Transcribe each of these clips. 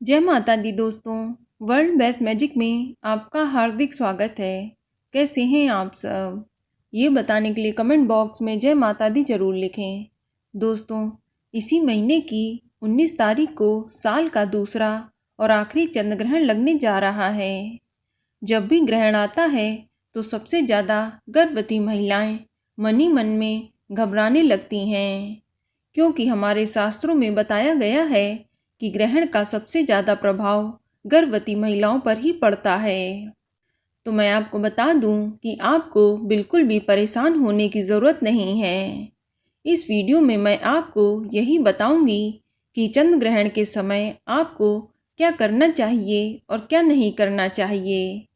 जय माता दी दोस्तों। वर्ल्ड बेस्ट मैजिक में आपका हार्दिक स्वागत है। कैसे हैं आप सब? ये बताने के लिए कमेंट बॉक्स में जय माता दी जरूर लिखें। दोस्तों, इसी महीने की 19 तारीख को साल का दूसरा और आखिरी चंद्र ग्रहण लगने जा रहा है। जब भी ग्रहण आता है तो सबसे ज़्यादा गर्भवती महिलाएं मन ही मन में घबराने लगती हैं, क्योंकि हमारे शास्त्रों में बताया गया है कि ग्रहण का सबसे ज़्यादा प्रभाव गर्भवती महिलाओं पर ही पड़ता है। तो मैं आपको बता दूं कि आपको बिल्कुल भी परेशान होने की ज़रूरत नहीं है। इस वीडियो में मैं आपको यही बताऊंगी कि चंद्र ग्रहण के समय आपको क्या करना चाहिए और क्या नहीं करना चाहिए।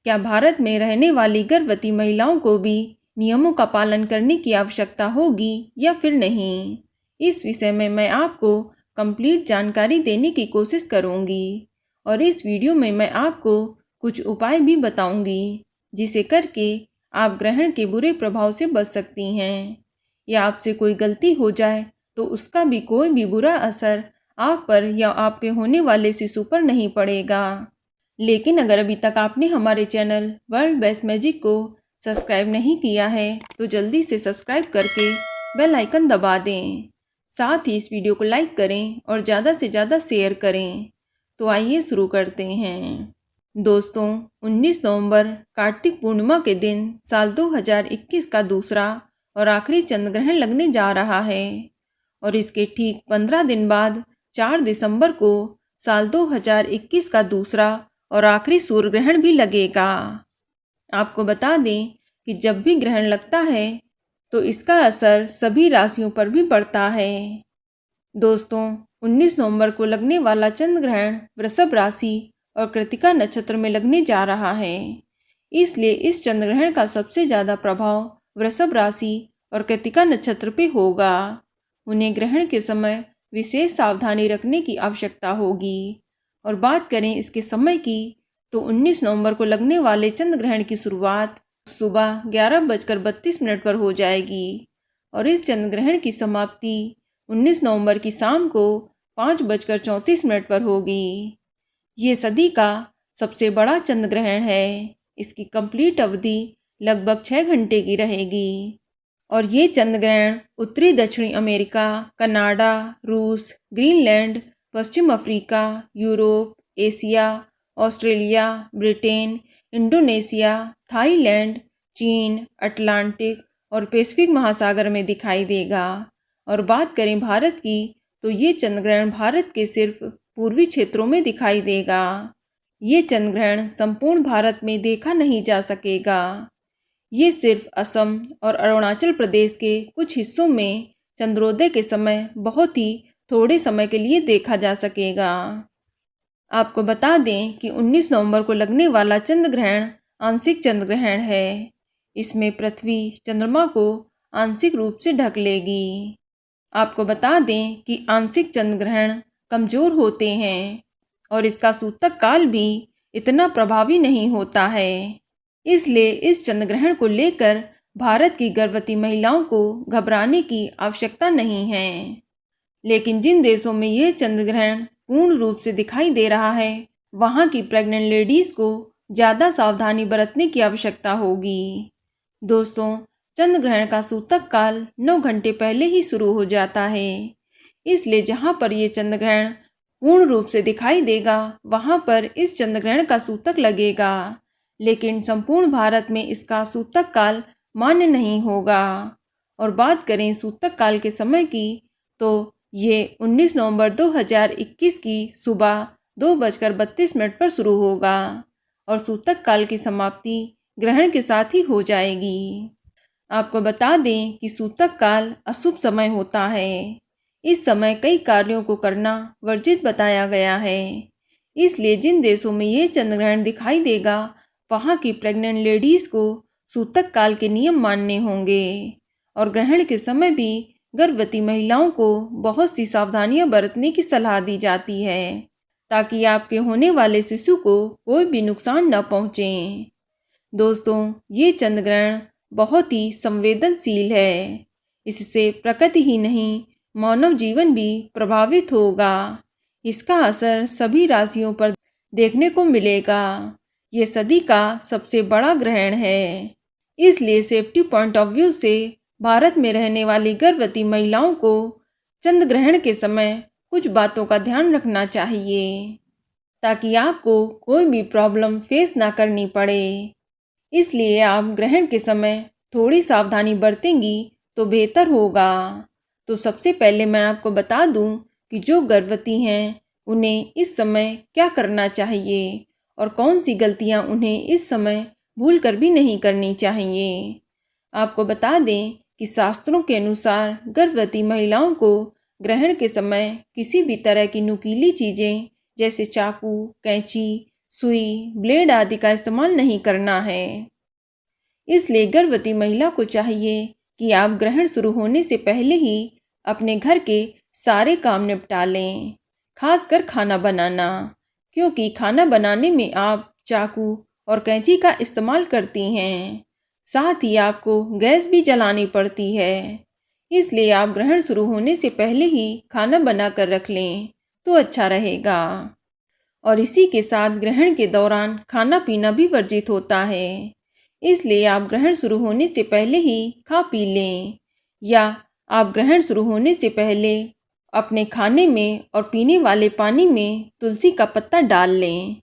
क्या भारत में रहने वाली गर्भवती महिलाओं को भी नियमों का पालन करने की आवश्यकता होगी या फिर नहीं? इस विषय में मैं आपको कंप्लीट जानकारी देने की कोशिश करूंगी और इस वीडियो में मैं आपको कुछ उपाय भी बताऊंगी जिसे करके आप ग्रहण के बुरे प्रभाव से बच सकती हैं, या आपसे कोई गलती हो जाए तो उसका भी कोई भी बुरा असर आप पर या आपके होने वाले शिशु पर नहीं पड़ेगा। लेकिन अगर अभी तक आपने हमारे चैनल वर्ल्ड बेस्ट मैजिक को सब्सक्राइब नहीं किया है तो जल्दी से सब्सक्राइब करके बेल आइकन दबा दें। साथ ही इस वीडियो को लाइक करें और ज़्यादा से ज़्यादा शेयर करें। तो आइए शुरू करते हैं। दोस्तों, 19 नवंबर कार्तिक पूर्णिमा के दिन साल 2021 का दूसरा और आखिरी चंद्र ग्रहण लगने जा रहा है और इसके ठीक 15 दिन बाद 4 दिसंबर को साल 2021 का दूसरा और आखिरी सूर्य ग्रहण भी लगेगा। आपको बता दें कि जब भी ग्रहण लगता है तो इसका असर सभी राशियों पर भी पड़ता है। दोस्तों, 19 नवंबर को लगने वाला चंद्र ग्रहण वृषभ राशि और कृत्तिका नक्षत्र में लगने जा रहा है। इसलिए इस चंद्र ग्रहण का सबसे ज़्यादा प्रभाव वृषभ राशि और कृत्तिका नक्षत्र पे होगा। उन्हें ग्रहण के समय विशेष सावधानी रखने की आवश्यकता होगी। और बात करें इसके समय की तो 19 नवंबर को लगने वाले चंद्र ग्रहण की शुरुआत सुबह 11:32 पर हो जाएगी और इस चंद्र ग्रहण की समाप्ति 19 नवंबर की शाम को 5:34 पर होगी। ये सदी का सबसे बड़ा चंद्र ग्रहण है। इसकी कंप्लीट अवधि लगभग 6 घंटे की रहेगी और ये चंद्र ग्रहण उत्तरी दक्षिणी अमेरिका, कनाडा, रूस, ग्रीनलैंड, पश्चिम Africa, Europe, Asia, Australia, Britain, Indonesia, Thailand, चीन, अटलांटिक और पैसिफिक महासागर में दिखाई देगा। और बात करें भारत की तो ये चंद्र ग्रहण भारत के सिर्फ पूर्वी क्षेत्रों में दिखाई देगा। ये चंद्र ग्रहण संपूर्ण भारत में देखा नहीं जा सकेगा। ये सिर्फ असम और अरुणाचल प्रदेश के कुछ हिस्सों में चंद्रोदय के समय बहुत ही थोड़े समय के लिए देखा जा सकेगा। आपको बता दें कि 19 नवंबर को लगने वाला चंद्र ग्रहण आंशिक चंद्र ग्रहण है। इसमें पृथ्वी चंद्रमा को आंशिक रूप से ढक लेगी। आपको बता दें कि आंशिक चंद्र ग्रहण कमजोर होते हैं और इसका सूतक काल भी इतना प्रभावी नहीं होता है। इसलिए इस चंद्र ग्रहण को लेकर भारत की गर्भवती महिलाओं को घबराने की आवश्यकता नहीं है। लेकिन जिन देशों में यह चंद्र ग्रहण पूर्ण रूप से दिखाई दे रहा है वहाँ की प्रेग्नेंट लेडीज को ज़्यादा सावधानी बरतने की आवश्यकता होगी। दोस्तों, चंद्र ग्रहण का सूतक काल 9 घंटे पहले ही शुरू हो जाता है। इसलिए जहाँ पर ये चंद्र ग्रहण पूर्ण रूप से दिखाई देगा वहाँ पर इस चंद्र ग्रहण का सूतक लगेगा, लेकिन संपूर्ण भारत में इसका सूतक काल मान्य नहीं होगा। और बात करें सूतक काल के समय की तो ये 19 नवंबर 2021 की सुबह 2:32 पर शुरू होगा और सूतक काल की समाप्ति ग्रहण के साथ ही हो जाएगी। आपको बता दें कि सूतक काल अशुभ समय होता है। इस समय कई कार्यों को करना वर्जित बताया गया है। इसलिए जिन देशों में ये चंद्र ग्रहण दिखाई देगा वहाँ की प्रेग्नेंट लेडीज को सूतक काल के नियम मानने होंगे और ग्रहण के समय भी गर्भवती महिलाओं को बहुत सी सावधानियां बरतने की सलाह दी जाती है ताकि आपके होने वाले शिशु को कोई भी नुकसान न पहुंचे। दोस्तों, ये चंद्र ग्रहण बहुत ही संवेदनशील है। इससे प्रकृति ही नहीं मानव जीवन भी प्रभावित होगा। इसका असर सभी राशियों पर देखने को मिलेगा। ये सदी का सबसे बड़ा ग्रहण है, इसलिए सेफ्टी पॉइंट ऑफ व्यू से भारत में रहने वाली गर्भवती महिलाओं को चंद्र ग्रहण के समय कुछ बातों का ध्यान रखना चाहिए, ताकि आपको कोई भी प्रॉब्लम फेस ना करनी पड़े। इसलिए आप ग्रहण के समय थोड़ी सावधानी बरतेंगी तो बेहतर होगा। तो सबसे पहले मैं आपको बता दूं कि जो गर्भवती हैं उन्हें इस समय क्या करना चाहिए और कौन सी गलतियां उन्हें इस समय भूल कर भी नहीं करनी चाहिए। आपको बता दें कि शास्त्रों के अनुसार गर्भवती महिलाओं को ग्रहण के समय किसी भी तरह की नुकीली चीज़ें जैसे चाकू, कैंची, सुई, ब्लेड आदि का इस्तेमाल नहीं करना है। इसलिए गर्भवती महिला को चाहिए कि आप ग्रहण शुरू होने से पहले ही अपने घर के सारे काम निपटा लें, खासकर खाना बनाना, क्योंकि खाना बनाने में आप चाकू और कैंची का इस्तेमाल करती हैं। साथ ही आपको गैस भी जलानी पड़ती है। इसलिए आप ग्रहण शुरू होने से पहले ही खाना बनाकर रख लें तो अच्छा रहेगा। और इसी के साथ ग्रहण के दौरान खाना पीना भी वर्जित होता है। इसलिए आप ग्रहण शुरू होने से पहले ही खा पी लें, या आप ग्रहण शुरू होने से पहले अपने खाने में और पीने वाले पानी में तुलसी का पत्ता डाल लें,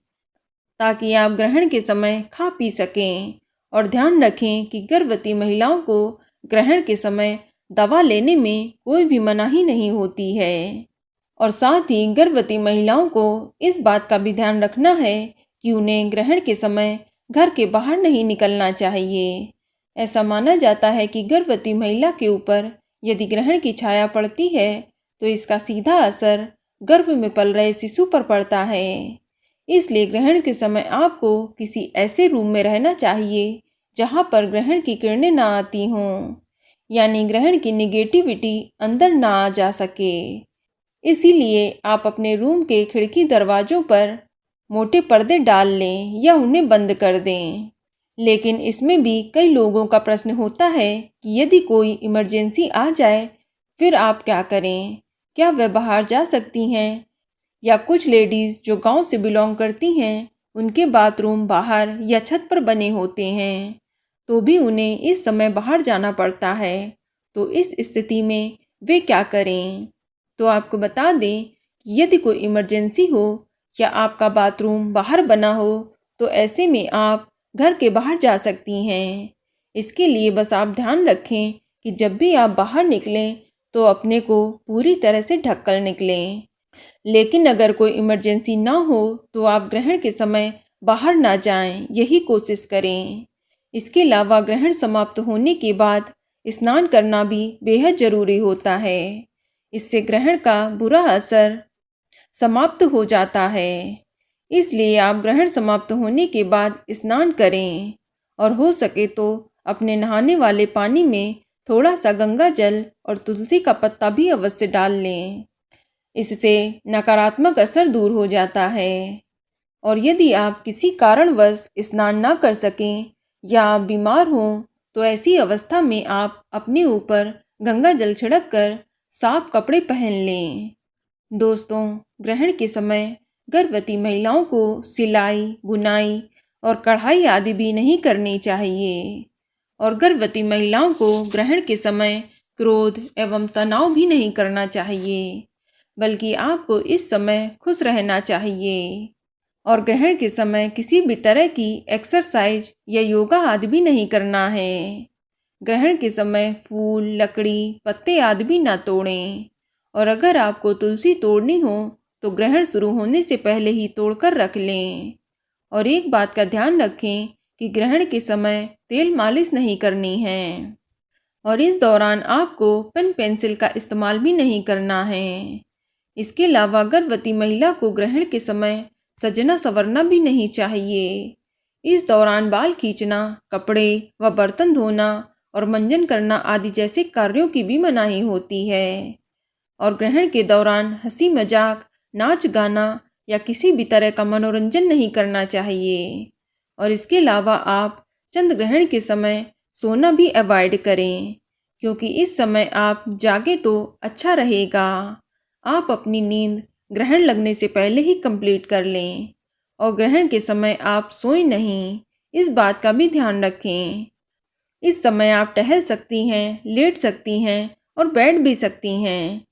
ताकि आप ग्रहण के समय खा पी सकें। और ध्यान रखें कि गर्भवती महिलाओं को ग्रहण के समय दवा लेने में कोई भी मनाही नहीं होती है। और साथ ही गर्भवती महिलाओं को इस बात का भी ध्यान रखना है कि उन्हें ग्रहण के समय घर के बाहर नहीं निकलना चाहिए। ऐसा माना जाता है कि गर्भवती महिला के ऊपर यदि ग्रहण की छाया पड़ती है तो इसका सीधा असर गर्भ में पल रहे शिशु पर पड़ता है। इसलिए ग्रहण के समय आपको किसी ऐसे रूम में रहना चाहिए जहां पर ग्रहण की किरणें ना आती हों, यानी ग्रहण की निगेटिविटी अंदर ना आ जा सके। इसीलिए आप अपने रूम के खिड़की दरवाजों पर मोटे पर्दे डाल लें या उन्हें बंद कर दें। लेकिन इसमें भी कई लोगों का प्रश्न होता है कि यदि कोई इमरजेंसी आ जाए फिर आप क्या करें? क्या वह बाहर जा सकती हैं? या कुछ लेडीज़ जो गांव से बिलोंग करती हैं उनके बाथरूम बाहर या छत पर बने होते हैं, तो भी उन्हें इस समय बाहर जाना पड़ता है। तो इस स्थिति में वे क्या करें? तो आपको बता दें कि यदि कोई इमरजेंसी हो या आपका बाथरूम बाहर बना हो तो ऐसे में आप घर के बाहर जा सकती हैं। इसके लिए बस आप ध्यान रखें कि जब भी आप बाहर निकलें तो अपने को पूरी तरह से ढक कर निकलें। लेकिन अगर कोई इमरजेंसी ना हो तो आप ग्रहण के समय बाहर ना जाएं, यही कोशिश करें। इसके अलावा ग्रहण समाप्त होने के बाद स्नान करना भी बेहद ज़रूरी होता है। इससे ग्रहण का बुरा असर समाप्त हो जाता है। इसलिए आप ग्रहण समाप्त होने के बाद स्नान करें और हो सके तो अपने नहाने वाले पानी में थोड़ा सा गंगा जल और तुलसी का पत्ता भी अवश्य डाल लें। इससे नकारात्मक असर दूर हो जाता है। और यदि आप किसी कारणवश स्नान ना कर सकें या आप बीमार हों तो ऐसी अवस्था में आप अपने ऊपर गंगा जल छिड़क कर साफ कपड़े पहन लें। दोस्तों, ग्रहण के समय गर्भवती महिलाओं को सिलाई, बुनाई और कढ़ाई आदि भी नहीं करनी चाहिए। और गर्भवती महिलाओं को ग्रहण के समय क्रोध एवं तनाव भी नहीं करना चाहिए, बल्कि आपको इस समय खुश रहना चाहिए। और ग्रहण के समय किसी भी तरह की एक्सरसाइज या योगा आदि भी नहीं करना है। ग्रहण के समय फूल, लकड़ी, पत्ते आदि भी ना तोड़ें। और अगर आपको तुलसी तोड़नी हो तो ग्रहण शुरू होने से पहले ही तोड़कर रख लें। और एक बात का ध्यान रखें कि ग्रहण के समय तेल मालिश नहीं करनी है। और इस दौरान आपको पेन पेंसिल का इस्तेमाल भी नहीं करना है। इसके अलावा गर्भवती महिला को ग्रहण के समय सजना संवरना भी नहीं चाहिए। इस दौरान बाल खींचना, कपड़े व बर्तन धोना और मंजन करना आदि जैसे कार्यों की भी मनाही होती है। और ग्रहण के दौरान हंसी मजाक, नाच गाना या किसी भी तरह का मनोरंजन नहीं करना चाहिए। और इसके अलावा आप चंद्र ग्रहण के समय सोना भी अवॉइड करें, क्योंकि इस समय आप जागे तो अच्छा रहेगा। आप अपनी नींद ग्रहण लगने से पहले ही कंप्लीट कर लें। और ग्रहण के समय आप सोएं नहीं, इस बात का भी ध्यान रखें। इस समय आप टहल सकती हैं, लेट सकती हैं और बैठ भी सकती हैं।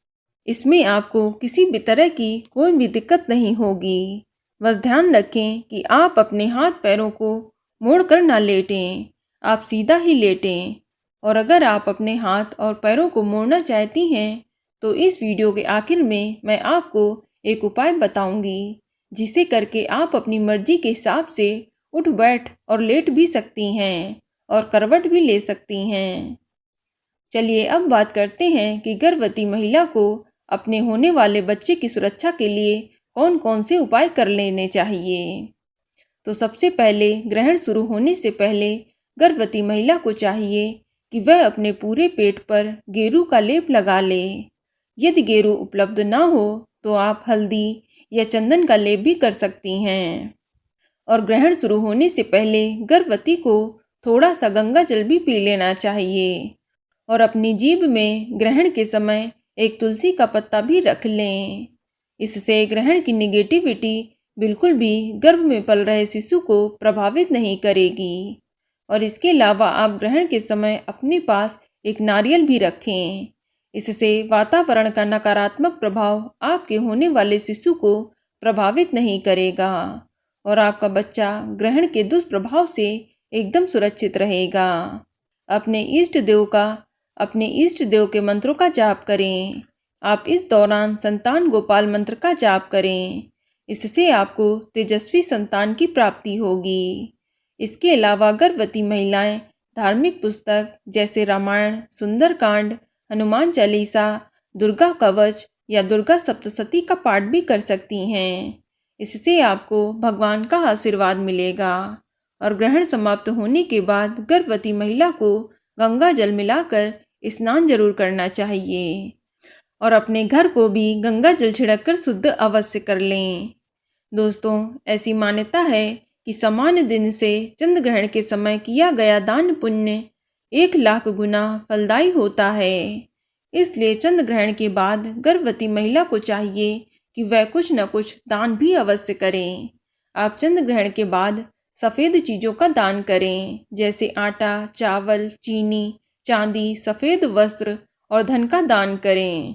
इसमें आपको किसी भी तरह की कोई भी दिक्कत नहीं होगी। बस ध्यान रखें कि आप अपने हाथ पैरों को मोड़कर ना लेटें, आप सीधा ही लेटें। और अगर आप अपने हाथ और पैरों को मोड़ना चाहती हैं तो इस वीडियो के आखिर में मैं आपको एक उपाय बताऊंगी, जिसे करके आप अपनी मर्जी के हिसाब से उठ बैठ और लेट भी सकती हैं और करवट भी ले सकती हैं। चलिए अब बात करते हैं कि गर्भवती महिला को अपने होने वाले बच्चे की सुरक्षा के लिए कौन कौन से उपाय कर लेने चाहिए। तो सबसे पहले ग्रहण शुरू होने से पहले गर्भवती महिला को चाहिए कि वह अपने पूरे पेट पर गेरू का लेप लगा ले। यदि गेरू उपलब्ध ना हो तो आप हल्दी या चंदन का लेप भी कर सकती हैं। और ग्रहण शुरू होने से पहले गर्भवती को थोड़ा सा गंगा जल भी पी लेना चाहिए। और अपनी जीभ में ग्रहण के समय एक तुलसी का पत्ता भी रख लें। इससे ग्रहण की निगेटिविटी बिल्कुल भी गर्भ में पल रहे शिशु को प्रभावित नहीं करेगी। और इसके अलावा आप ग्रहण के समय अपने पास एक नारियल भी रखें। इससे वातावरण का नकारात्मक प्रभाव आपके होने वाले शिशु को प्रभावित नहीं करेगा और आपका बच्चा ग्रहण के दुष्प्रभाव से एकदम सुरक्षित रहेगा। अपने इष्ट देव के मंत्रों का जाप करें। आप इस दौरान संतान गोपाल मंत्र का जाप करें। इससे आपको तेजस्वी संतान की प्राप्ति होगी। इसके अलावा गर्भवती महिलाएं धार्मिक पुस्तक जैसे रामायण, सुंदरकांड, हनुमान चालीसा, दुर्गा कवच या दुर्गा सप्तशती का पाठ भी कर सकती हैं। इससे आपको भगवान का आशीर्वाद मिलेगा। और ग्रहण समाप्त होने के बाद गर्भवती महिला को गंगा जल मिलाकर स्नान जरूर करना चाहिए और अपने घर को भी गंगा जल छिड़ककर शुद्ध अवश्य कर लें। दोस्तों, ऐसी मान्यता है कि सामान्य दिन से चंद्र ग्रहण के समय किया गया दान पुण्य 1,00,000 गुना फलदायी होता है। इसलिए चंद्र ग्रहण के बाद गर्भवती महिला को चाहिए कि वह कुछ न कुछ दान भी अवश्य करें। आप चंद्र ग्रहण के बाद सफ़ेद चीज़ों का दान करें, जैसे आटा, चावल, चीनी, चांदी, सफ़ेद वस्त्र और धन का दान करें।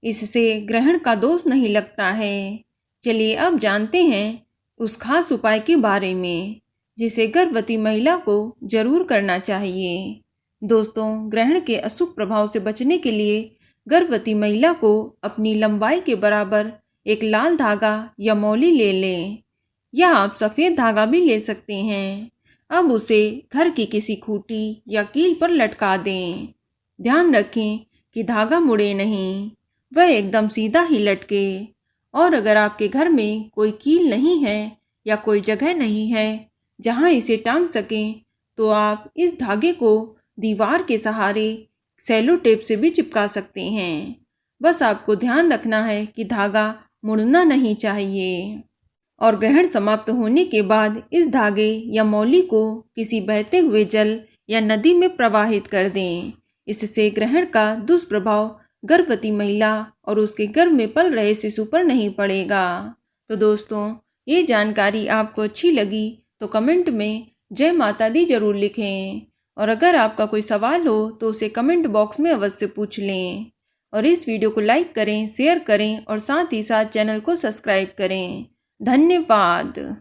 इससे ग्रहण का दोष नहीं लगता है। चलिए अब जानते हैं उस खास उपाय के बारे में जिसे गर्भवती महिला को जरूर करना चाहिए। दोस्तों, ग्रहण के अशुभ प्रभाव से बचने के लिए गर्भवती महिला को अपनी लंबाई के बराबर एक लाल धागा या मौली ले लें, या आप सफ़ेद धागा भी ले सकते हैं। अब उसे घर की किसी खूंटी या कील पर लटका दें। ध्यान रखें कि धागा मुड़े नहीं, वह एकदम सीधा ही लटके। और अगर आपके घर में कोई कील नहीं है या कोई जगह नहीं है जहां इसे टांग सकें, तो आप इस धागे को दीवार के सहारे सेलो टेप से भी चिपका सकते हैं। बस आपको ध्यान रखना है कि धागा मुड़ना नहीं चाहिए। और ग्रहण समाप्त होने के बाद इस धागे या मौली को किसी बहते हुए जल या नदी में प्रवाहित कर दें। इससे ग्रहण का दुष्प्रभाव गर्भवती महिला और उसके गर्भ में पल रहे शिशु पर नहीं पड़ेगा। तो दोस्तों, ये जानकारी आपको अच्छी लगी तो कमेंट में जय माता दी जरूर लिखें। और अगर आपका कोई सवाल हो तो उसे कमेंट बॉक्स में अवश्य पूछ लें। और इस वीडियो को लाइक करें, शेयर करें और साथ ही साथ चैनल को सब्सक्राइब करें। धन्यवाद।